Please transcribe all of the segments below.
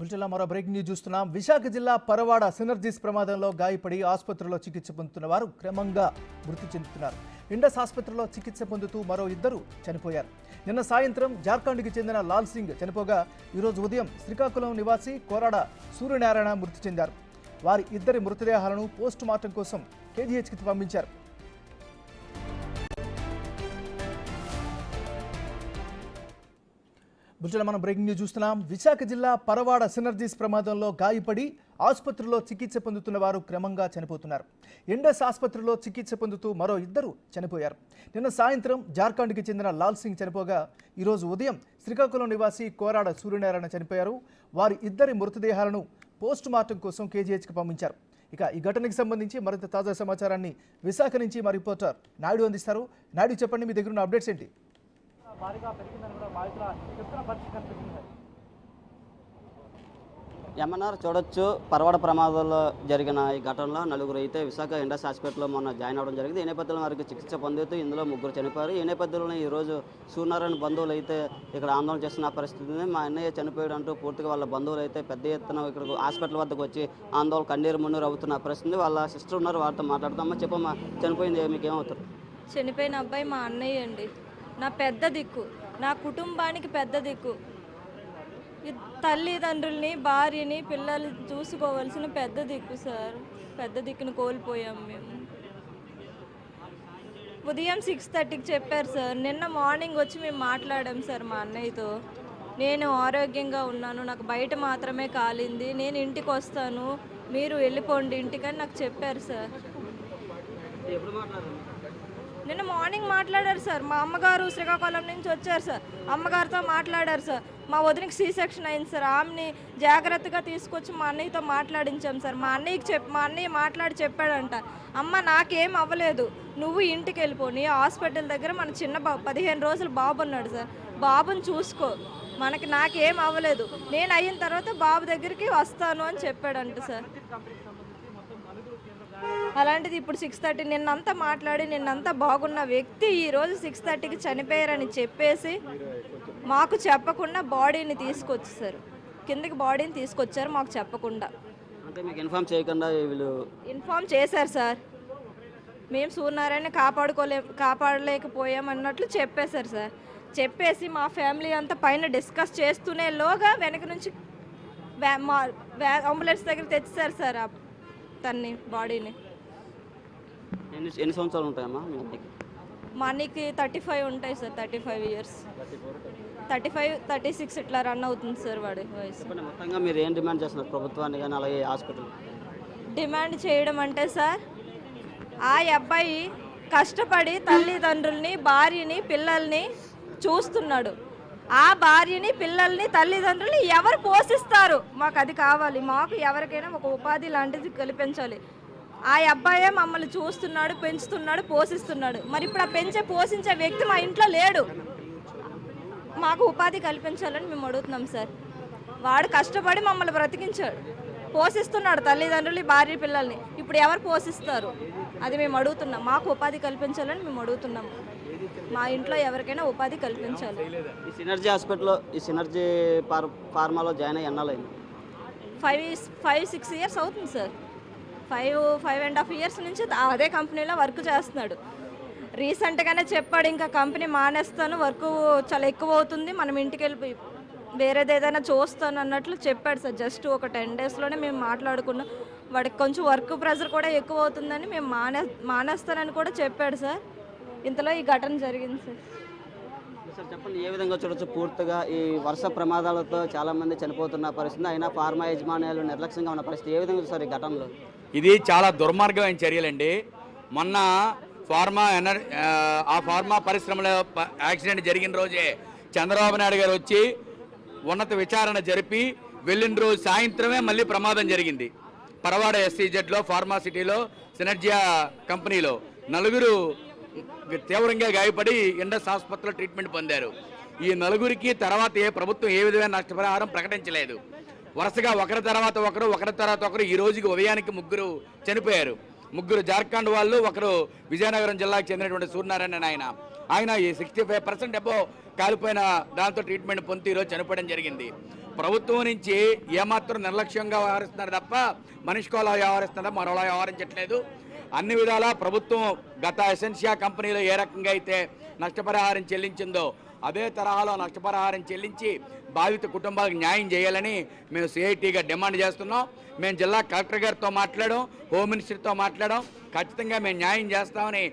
బుల్టెన్లో మరో breaking news చూస్తున్నాం. విశాఖ జిల్లా పరవాడ సినర్జీస్ ప్రమాదంలో గాయపడి ఆసుపత్రిలో చికిత్స పొందుతున్న వారు క్రమంగా మృతి చెందుతున్నారు. ఇండస్ ఆసుపత్రిలో చికిత్స పొందుతూ మరో ఇద్దరు చనిపోయారు. నిన్న సాయంత్రం జార్ఖండ్కి చెందిన లాల్ సింగ్ చనిపోగా ఈరోజు ఉదయం శ్రీకాకుళం నివాసి కోరాడ సూర్యనారాయణ మృతి చెందారు. వారి ఇద్దరి మృతదేహాలను పోస్ట్ మార్టం కోసం కేజీహెచ్కి పంపించారు. బుల్టెన్లో మనం బ్రేకింగ్ న్యూస్ చూస్తున్నాం. విశాఖ జిల్లా పరవాడ సినర్జీస్ ప్రమాదంలో గాయపడి ఆసుపత్రిలో చికిత్స పొందుతున్న వారు క్రమంగా చనిపోతున్నారు. ఇండస్ ఆసుపత్రిలో చికిత్స పొందుతూ మరో ఇద్దరు చనిపోయారు. నిన్న సాయంత్రం జార్ఖండ్కి చెందిన లాల్ సింగ్ చనిపోగా ఈరోజు ఉదయం శ్రీకాకుళం నివాసి కోరాడ సూర్యనారాయణ చనిపోయారు. వారి ఇద్దరి మృతదేహాలను పోస్ట్ మార్టం కోసం కేజీహెచ్కి పంపించారు. ఇక ఈ ఘటనకు సంబంధించి మరింత తాజా సమాచారాన్ని విశాఖ నుంచి మా రిపోర్టర్ నాయుడు అందిస్తారు. నాయుడు, చెప్పండి, మీ దగ్గర ఉన్న అప్డేట్స్ ఏంటి? ఎంఎన్ఆర్ చూడొచ్చు. పరవాడ ప్రమాదంలో జరిగిన ఈ ఘటనలో నలుగురు అయితే విశాఖ ఇండస్ హాస్పిటల్లో మొన్న జాయిన్ అవ్వడం జరిగింది. ఈ నేపథ్యంలో వారికి చికిత్స పొందుతూ ఇందులో ముగ్గురు చనిపోయారు. ఈ నేపథ్యంలో ఈరోజు సూర్యనారాయణ బంధువులు అయితే ఇక్కడ ఆందోళన చేస్తున్న పరిస్థితి ఉంది. మా అన్నయ్య చనిపోయాడు అంటూ పూర్తిగా వాళ్ళ బంధువులు అయితే పెద్ద ఎత్తున ఇక్కడ హాస్పిటల్ వద్దకు వచ్చి ఆందోళన కన్నీరు మున్నీరు అవుతున్న పరిస్థితి. వాళ్ళ సిస్టర్ ఉన్నారు, వారితో మాట్లాడుతామా. చెప్పమ్మా, చనిపోయింది మీకు ఏమవుతారు? చనిపోయిన అబ్బాయి మా అన్నయ్య అండి. నా పెద్ద దిక్కు, నా కుటుంబానికి పెద్ద దిక్కు. తల్లిదండ్రుల్ని, భార్యని, పిల్లల్ని చూసుకోవాల్సిన పెద్ద దిక్కు సార్. పెద్ద దిక్కును కోల్పోయాం మేము. ఉదయం 6:30కి చెప్పారు సార్. నిన్న మార్నింగ్ వచ్చి మేము మాట్లాడాం సార్ మా అన్నయ్యతో. నేను ఆరోగ్యంగా ఉన్నాను, నాకు బయట మాత్రమే కాలింది, నేను ఇంటికి వస్తాను, మీరు వెళ్ళిపోండి ఇంటికని నాకు చెప్పారు సార్. నిన్న మార్నింగ్ మాట్లాడారు సార్. మా అమ్మగారు శ్రీకాకుళం నుంచి వచ్చారు సార్. అమ్మగారితో మాట్లాడారు సార్. మా వదినకి సి సెక్షన్ అయింది సార్. ఆమెని జాగ్రత్తగా తీసుకొచ్చి మా అన్నయ్యతో మాట్లాడించాం సార్. మా అన్నయ్య మాట్లాడి చెప్పాడంట, అమ్మ నాకేం అవ్వలేదు, నువ్వు ఇంటికి వెళ్ళిపో, నీ హాస్పిటల్ దగ్గర మన చిన్న బాబు 15 రోజులు బాబు ఉన్నాడు సార్, బాబుని చూసుకో, నాకేం అవ్వలేదు, నేను అయిన తర్వాత బాబు దగ్గరికి వస్తాను అని చెప్పాడంట సార్. అలాంటిది ఇప్పుడు 6:30 నిన్నంతా మాట్లాడి నిన్నంతా బాగున్న వ్యక్తి ఈరోజు 6:30కి చనిపోయారని చెప్పేసి మాకు చెప్పకుండా బాడీని తీసుకొచ్చేసారు. కిందకి బాడీని తీసుకొచ్చారు మాకు చెప్పకుండా. ఇన్ఫార్మ్ చేశారు సార్. మేము సూర్యనారాయణ కాపాడలేకపోయాం అన్నట్లు చెప్పేశారు సార్. చెప్పేసి మా ఫ్యామిలీ అంతా పైన డిస్కస్ చేస్తూనే లోగా వెనక నుంచి అంబులెన్స్ దగ్గర తెచ్చేసారు సార్ తన్ని బాడీని. ఎన్ని సంవత్సరాలు ఉంటాయమ్మా? మా అన్నకి 35 ఉంటాయి సార్. 35 ఇయర్స్, 35, 36 ఇట్లా రన్ అవుతుంది సార్ వాడి వయసు. మొత్తంగా మీరు ఏం డిమాండ్ చేస్తున్నారు ప్రభుత్వాన్ని కానీ అలాగే హాస్పిటల్? డిమాండ్ చేయడం అంటే సార్, ఆ అబ్బాయి కష్టపడి తల్లిదండ్రుల్ని, భార్యని, పిల్లల్ని చూస్తున్నాడు. ఆ భార్యని, పిల్లల్ని, తల్లిదండ్రుల్ని ఎవరు పోషిస్తారు? మాకు అది కావాలి. మాకు ఎవరికైనా ఒక ఉపాధి లాంటిది కల్పించాలి. ఆ అబ్బాయే మమ్మల్ని చూస్తున్నాడు, పెంచుతున్నాడు, పోషిస్తున్నాడు. మరి ఇప్పుడు ఆ పోషించే వ్యక్తి మా ఇంట్లో లేడు. మాకు ఉపాధి కల్పించాలని మేము అడుగుతున్నాం సార్. వాడు కష్టపడి మమ్మల్ని బ్రతికించాడు, పోషిస్తున్నాడు తల్లిదండ్రులు, భార్య, పిల్లల్ని. ఇప్పుడు ఎవరు పోషిస్తారు? అది మేము అడుగుతున్నాం. మాకు ఉపాధి కల్పించాలని మేము అడుగుతున్నాము. మా ఇంట్లో ఎవరికైనా ఉపాధి కల్పించాలి. ఈ సినర్జీ హాస్పిటల్లో, ఈ సినర్జీ ఫార్మాలో జాయిన్ అయ్యి ఎన్నాళ్ళైంది? 5-6 ఇయర్స్ అవుతుంది సార్. 5.5 ఇయర్స్ నుంచి అదే కంపెనీలో వర్క్ చేస్తున్నాడు. రీసెంట్గానే చెప్పాడు, ఇంకా కంపెనీ మానేస్తాను, వర్క్ చాలా ఎక్కువ అవుతుంది, మనం ఇంటికి వెళ్ళిపోయి వేరేది ఏదైనా చూస్తాను అన్నట్లు చెప్పాడు సార్. జస్ట్ ఒక 10 డేస్లోనే మేము మాట్లాడుకున్నాం. వాడికి కొంచెం వర్క్ ప్రెషర్ కూడా ఎక్కువ అవుతుందని మేము మానేస్తానని కూడా చెప్పాడు సార్. ఇంతలో ఈ ఘటన జరిగింది సార్. సార్ చెప్పండి, ఏ విధంగా చూడొచ్చు? పూర్తిగా ఈ వర్ష ప్రమాదాలతో చాలామంది చనిపోతున్న పరిస్థితి, అయినా ఫార్మా యజమానులు నిర్లక్ష్యంగా ఉన్న పరిస్థితి, ఏ విధంగా చూస్తారు ఈ ఘటనలో? ఇది చాలా దుర్మార్గమైన చర్యలండి. మొన్న ఆ ఫార్మా పరిశ్రమలో యాక్సిడెంట్ జరిగిన రోజే చంద్రబాబు నాయుడు గారు వచ్చి ఉన్నత విచారణ జరిపి వెళ్ళిన రోజు సాయంత్రమే మళ్ళీ ప్రమాదం జరిగింది. పరవాడ SEZలో ఫార్మాసిటీలో సినర్జియా కంపెనీలో నలుగురు తీవ్రంగా గాయపడి ఇండస్ ఆసుపత్రిలో ట్రీట్మెంట్ పొందారు. ఈ నలుగురికి తర్వాత ప్రభుత్వం ఏ విధమైన నష్టపరిహారం ప్రకటించలేదు. వరుసగా ఒకరి తర్వాత ఒకరు ఈ రోజుకి ఉదయానికి ముగ్గురు చనిపోయారు. ముగ్గురు జార్ఖండ్ వాళ్ళు, ఒకరు విజయనగరం జిల్లాకు చెందినటువంటి సూర్యనారాయణ ఆయన ఈ 65% అబో కాలిపోయిన దాంతో ట్రీట్మెంట్ పొంది ఈరోజు చనిపోవడం జరిగింది. ప్రభుత్వం నుంచి ఏమాత్రం నిర్లక్ష్యంగా వ్యవహరిస్తున్నారు తప్ప మనిషికోలా వ్యవహరిస్తున్నారు, మరోలా వ్యవహరించట్లేదు. అన్ని విధాలా ప్రభుత్వం గత ఎసెన్షియా కంపెనీలో ఏ రకంగా అయితే నష్టపరిహారం చెల్లించిందో అదే తరహాలో నష్టపరిహారం చెల్లించి బాధిత కుటుంబాలకు న్యాయం చేయాలని మేము సిఐటిగా డిమాండ్ చేస్తున్నాం. మేము జిల్లా కలెక్టర్ గారితో మాట్లాడాం, హోమ్ మినిస్టర్తో మాట్లాడాం. ఖచ్చితంగా మేము న్యాయం చేస్తామని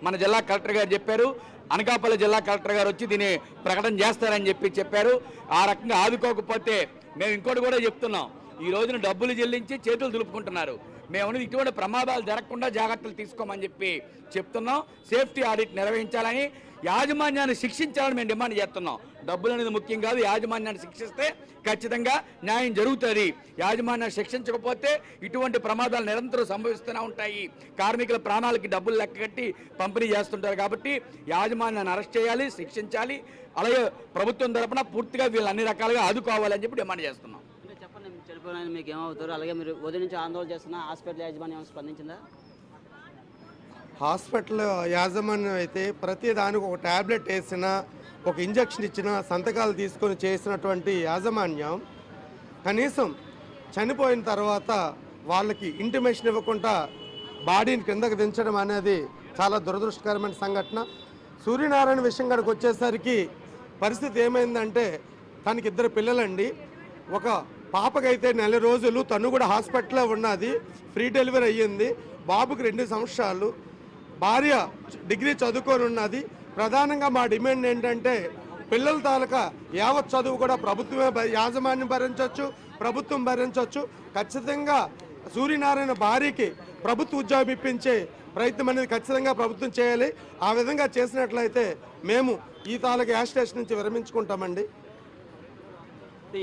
మన జిల్లా కలెక్టర్ గారు చెప్పారు. అనకాపల్లి జిల్లా కలెక్టర్ గారు వచ్చి దీన్ని ప్రకటన చేస్తారని చెప్పారు. ఆ రకంగా ఆదుకోకపోతే మేము ఇంకోటి కూడా చెప్తున్నాం, ఈ రోజున డబ్బులు చెల్లించి చేతులు దులుపుకుంటున్నారు. మేము ఇటువంటి ప్రమాదాలు జరగకుండా జాగ్రత్తలు తీసుకోమని చెప్తున్నాం. సేఫ్టీ ఆడిట్ నిర్వహించాలని, యాజమాన్యాన్ని శిక్షించాలని మేము డిమాండ్ చేస్తున్నాం. డబ్బులు అనేది ముఖ్యం కాదు, యాజమాన్యాన్ని శిక్షిస్తే ఖచ్చితంగా న్యాయం జరుగుతుంది. యాజమాన్యాన్ని శిక్షించకపోతే ఇటువంటి ప్రమాదాలు నిరంతరం సంభవిస్తూనే ఉంటాయి. కార్మికుల ప్రాణాలకి డబ్బులు లెక్కగట్టి పంపిణీ చేస్తుంటారు. కాబట్టి యాజమాన్యాన్ని అరెస్ట్ చేయాలి, శిక్షించాలి. అలాగే ప్రభుత్వం తరపున పూర్తిగా వీళ్ళు అన్ని రకాలుగా ఆదుకోవాలని డిమాండ్ చేస్తున్నాం. చెప్పండి, చనిపోయిన మీకు ఏమవుతారు? అలాగే మీరు ఉదయం నుంచి ఆందోళన చేస్తున్న హాస్పిటల్ యాజమాన్యం స్పందించిందా? హాస్పిటల్ యాజమాన్యం అయితే ప్రతి దానికి ఒక ట్యాబ్లెట్ వేసినా, ఒక ఇంజక్షన్ ఇచ్చినా సంతకాలు తీసుకొని చేసినటువంటి యాజమాన్యం కనీసం చనిపోయిన తర్వాత వాళ్ళకి ఇంటిమేషన్ ఇవ్వకుండా బాడీని కిందకు దించడం అనేది చాలా దురదృష్టకరమైన సంఘటన. సూర్యనారాయణ విషయం కాడికి వచ్చేసరికి పరిస్థితి ఏమైందంటే, తనకి 2 పిల్లలండి. ఒక పాపకైతే 4 రోజులు, తను కూడా హాస్పిటల్లో ఉన్నది, ఫ్రీ డెలివరీ అయ్యింది. బాబుకి 2 సంవత్సరాలు, భార్య డిగ్రీ చదువుకొని ఉన్నది. ప్రధానంగా మా డిమాండ్ ఏంటంటే, పిల్లల తాలూకా యావత్ చదువు కూడా ప్రభుత్వమే యాజమాన్యం భరించవచ్చు, ప్రభుత్వం భరించవచ్చు. ఖచ్చితంగా సూర్యనారాయణ భార్యకి ప్రభుత్వ ఉద్యోగం ఇప్పించే ప్రయత్నం అనేది ఖచ్చితంగా ప్రభుత్వం చేయాలి. ఆ విధంగా చేసినట్లయితే మేము ఈ తాలూకా యాజిటేషన్ నుంచి విరమించుకుంటామండి.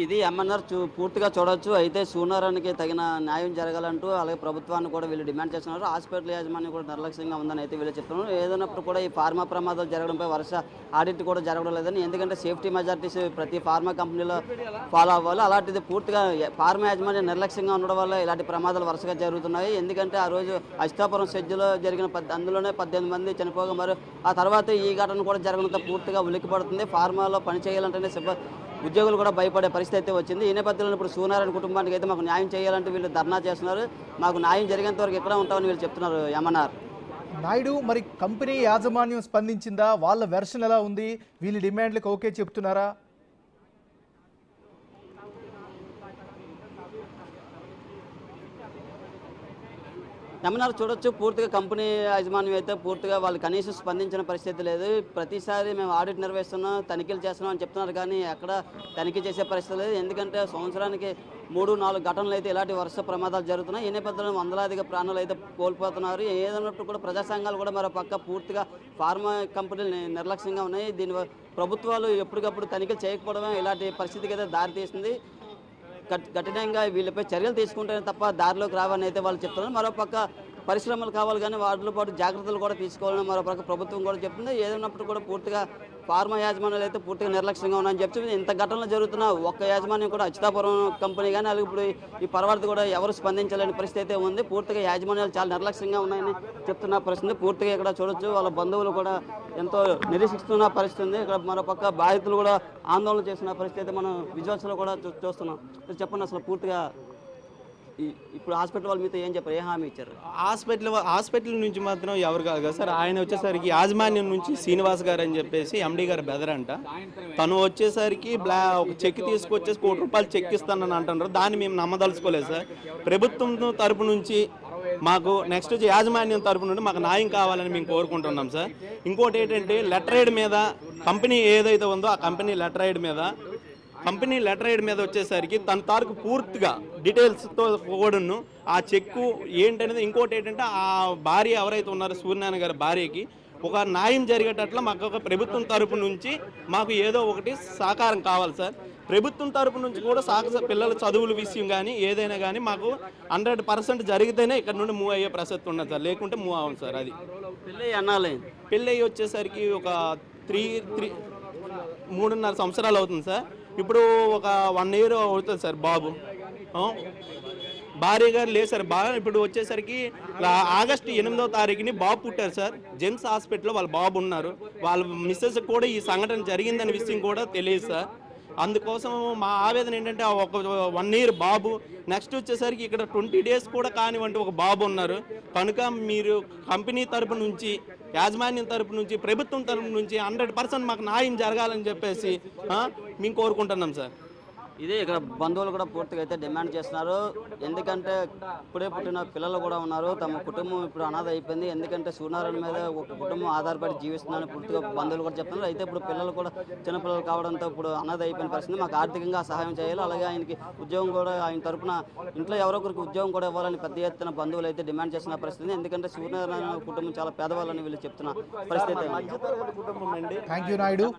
ఇది ఎంఎన్ఆర్ పూర్తిగా చూడొచ్చు. అయితే సూర్యనారాయణకి తగిన న్యాయం జరగాలంటూ అలాగే ప్రభుత్వాన్ని కూడా వీళ్ళు డిమాండ్ చేస్తున్నారు. హాస్పిటల్ యాజమాన్యం కూడా నిర్లక్ష్యంగా ఉందని అయితే వీళ్ళు చెప్తున్నారు. ఏదైనప్పుడు కూడా ఈ ఫార్మా ప్రమాదాలు జరగడంపై వరుస ఆడిట్ కూడా జరగడం లేదని, ఎందుకంటే సేఫ్టీ మెజారిటీస్ ప్రతి ఫార్మా కంపెనీలో ఫాలో అవ్వాలి. అలాంటిది పూర్తిగా ఫార్మా యాజమాన్యం నిర్లక్ష్యంగా ఉండడం వల్ల ఇలాంటి ప్రమాదాలు వరుసగా జరుగుతున్నాయి. ఎందుకంటే ఆ రోజు అచితాపురం సెజ్లో జరిగిన అందులోనే 18 మంది చనిపోగా, మరి ఆ తర్వాత ఈ ఘటన కూడా జరగడంతో పూర్తిగా ఉలిక్కిపడుతుంది. ఫార్మాలో పనిచేయాలంటేనే ఉద్యోగులు కూడా భయపడే పరిస్థితి అయితే వచ్చింది. ఈ నేపథ్యంలో ఇప్పుడు సూర్యనారాయణ కుటుంబానికి అయితే మాకు న్యాయం చేయాలంటే వీళ్ళు ధర్నా చేస్తున్నారు. మాకు న్యాయం జరిగేంత వరకు ఎక్కడ ఉంటామని వీళ్ళు చెప్తున్నారు. ఎంఎన్ఆర్ నాయుడు, మరి కంపెనీ యాజమాన్యం స్పందించిందా? వాళ్ళ వెర్షన్ ఎలా ఉంది? వీళ్ళ డిమాండ్లకు ఓకే చెప్తున్నారా? ఎంఎన్ఆర్ చూడొచ్చు, పూర్తిగా కంపెనీ యాజమాన్యం అయితే పూర్తిగా వాళ్ళు కనీసం స్పందించిన పరిస్థితి లేదు. ప్రతిసారి మేము ఆడిట్ నిర్వహిస్తున్నాం, తనిఖీలు చేస్తున్నాం అని చెప్తున్నారు, కానీ ఎక్కడ తనిఖీ చేసే పరిస్థితి లేదు. ఎందుకంటే సంవత్సరానికి 3-4 ఘటనలు అయితే ఇలాంటి వరుస ప్రమాదాలు జరుగుతున్నాయి. ఈ నేపథ్యంలో వందలాదిగా ప్రాణాలు అయితే కోల్పోతున్నారు. ఏదన్నప్పుడు కూడా ప్రజా సంఘాలు కూడా మరో పక్క పూర్తిగా ఫార్మా కంపెనీలు నిర్లక్ష్యంగా ఉన్నాయి. దీని ప్రభుత్వాలు ఎప్పటికప్పుడు తనిఖీలు చేయకపోవడమే ఇలాంటి పరిస్థితికి అయితే దారితీస్తుంది. కఠినంగా వీళ్ళపై చర్యలు తీసుకుంటేనే తప్ప దారిలోకి రావని అయితే వాళ్ళు చెప్తున్నారు. మరోపక్క పరిశ్రమలు కావాలి, కానీ వాటితో పాటు జాగ్రత్తలు కూడా తీసుకోవాలని మరోపక్క ప్రభుత్వం కూడా చెప్తుంది. ఏదైనప్పుడు కూడా పూర్తిగా ఫార్మా యాజమాన్యాలు అయితే పూర్తిగా నిర్లక్ష్యంగా ఉన్నాయని చెప్తుంది. ఇంత ఘటనలు జరుగుతున్న ఒక్క యాజమాన్యం కూడా అచితాపురం కంపెనీ కానీ అలాగే ఇప్పుడు ఈ పరవర్తి కూడా ఎవరు స్పందించలేని పరిస్థితి అయితే ఉంది. పూర్తిగా యాజమాన్యాలు చాలా నిర్లక్ష్యంగా ఉన్నాయని చెప్తున్న పరిస్థితి. పూర్తిగా ఇక్కడ చూడొచ్చు, వాళ్ళ బంధువులు కూడా ఎంతో నిరీక్షిస్తున్న పరిస్థితి ఉంది. ఇక్కడ మరోపక్క బాధితులు కూడా ఆందోళన చేస్తున్న పరిస్థితి అయితే మనం విజువల్స్లో కూడా చూస్తున్నాం. చెప్పండి, అసలు పూర్తిగా ఇప్పుడు హాస్పిటల్ వాళ్ళు మీతో ఏం చెప్పారు, ఏ హామీ ఇచ్చారు? హాస్పిటల్ నుంచి మాత్రం ఎవరు కాదు కదా సార్, ఆయన వచ్చేసరికి యాజమాన్యం నుంచి శ్రీనివాస్ గారు అని చెప్పేసి ఎండి గారు బెదరంట, తను వచ్చేసరికి ఒక చెక్ తీసుకొచ్చేసి ₹1 కోటి చెక్ ఇస్తానని అంటున్నారు. దాన్ని మేము నమ్మదలుచుకోలేదు సార్. ప్రభుత్వం తరపు నుంచి మాకు నెక్స్ట్ యాజమాన్యం తరపు నుండి మాకు న్యాయం కావాలని మేము కోరుకుంటున్నాం సార్. ఇంకోటి ఏంటంటే, లెటర్ హెడ్ మీద కంపెనీ ఏదైతే ఉందో ఆ కంపెనీ లెటర్ హెడ్ మీద వచ్చేసరికి తన తాలూకు పూర్తిగా డీటెయిల్స్తో కూడాను ఆ చెక్కు ఏంటనేది. ఇంకోటి ఏంటంటే, ఆ భార్య ఎవరైతే ఉన్నారో సూర్యనారాయణ గారి భార్యకి ఒక న్యాయం జరిగేటట్లు మాకు ఒక ప్రభుత్వం తరపు నుంచి మాకు ఏదో ఒకటి సహకారం కావాలి సార్. ప్రభుత్వం తరపు నుంచి కూడా పిల్లల చదువుల విషయం కానీ ఏదైనా కానీ మాకు 100% జరిగితేనే ఇక్కడ నుండి మూవ్ అయ్యే ప్రసక్తి ఉన్నది సార్, లేకుంటే మూవ్ అవ్వం సార్. అది పెళ్ళి వచ్చేసరికి ఒక 3.5 సంవత్సరాలు అవుతుంది సార్. ఇప్పుడు ఒక 1 year అవుతుంది సార్. బాబు భార్య గారు లేదు సార్. ఇప్పుడు వచ్చేసరికి ఆగస్టు 8వ తారీఖుని బాబు పుట్టారు సార్. జెమ్స్ హాస్పిటల్లో వాళ్ళ బాబు ఉన్నారు. వాళ్ళ మిస్సెస్ కూడా ఈ సంఘటన జరిగిందనే విషయం కూడా తెలియదు సార్. అందుకోసం మా ఆవేదన ఏంటంటే ఒక 1 year బాబు, నెక్స్ట్ వచ్చేసరికి ఇక్కడ 20 days కూడా కానివ్వండి ఒక బాబు ఉన్నారు. కనుక మీరు కంపెనీ తరపు నుంచి, యాజమాన్యం తరపు నుంచి, ప్రభుత్వం తరపు నుంచి 100% మాకు న్యాయం జరగాలని చెప్పేసి మేము కోరుకుంటున్నాం సార్. ఇది ఇక్కడ బంధువులు కూడా పూర్తిగా అయితే డిమాండ్ చేస్తున్నారు. ఎందుకంటే ఇప్పుడే పుట్టిన పిల్లలు కూడా ఉన్నారు, తమ కుటుంబం ఇప్పుడు అనాథ అయిపోయింది. ఎందుకంటే సూర్యనారాయణ మీద ఒక కుటుంబం ఆధారపడి జీవిస్తుందని పూర్తిగా బంధువులు కూడా చెప్తున్నారు. అయితే ఇప్పుడు పిల్లలు కూడా చిన్నపిల్లలు కావడంతో ఇప్పుడు అనాథ అయిపోయిన పరిస్థితి. మాకు ఆర్థికంగా సహాయం చేయాలి, అలాగే ఆయనకి ఉద్యోగం కూడా ఆయన తరపున ఇంట్లో ఎవరో ఒకరికి ఉద్యోగం కూడా ఇవ్వాలని పెద్ద ఎత్తున బంధువులు అయితే డిమాండ్ చేస్తున్న పరిస్థితి. ఎందుకంటే సూర్యనారాయణ కుటుంబం చాలా పేదవాళ్ళని వీళ్ళు చెప్తున్న పరిస్థితి. కుటుంబం అండి. Thank you Naidu.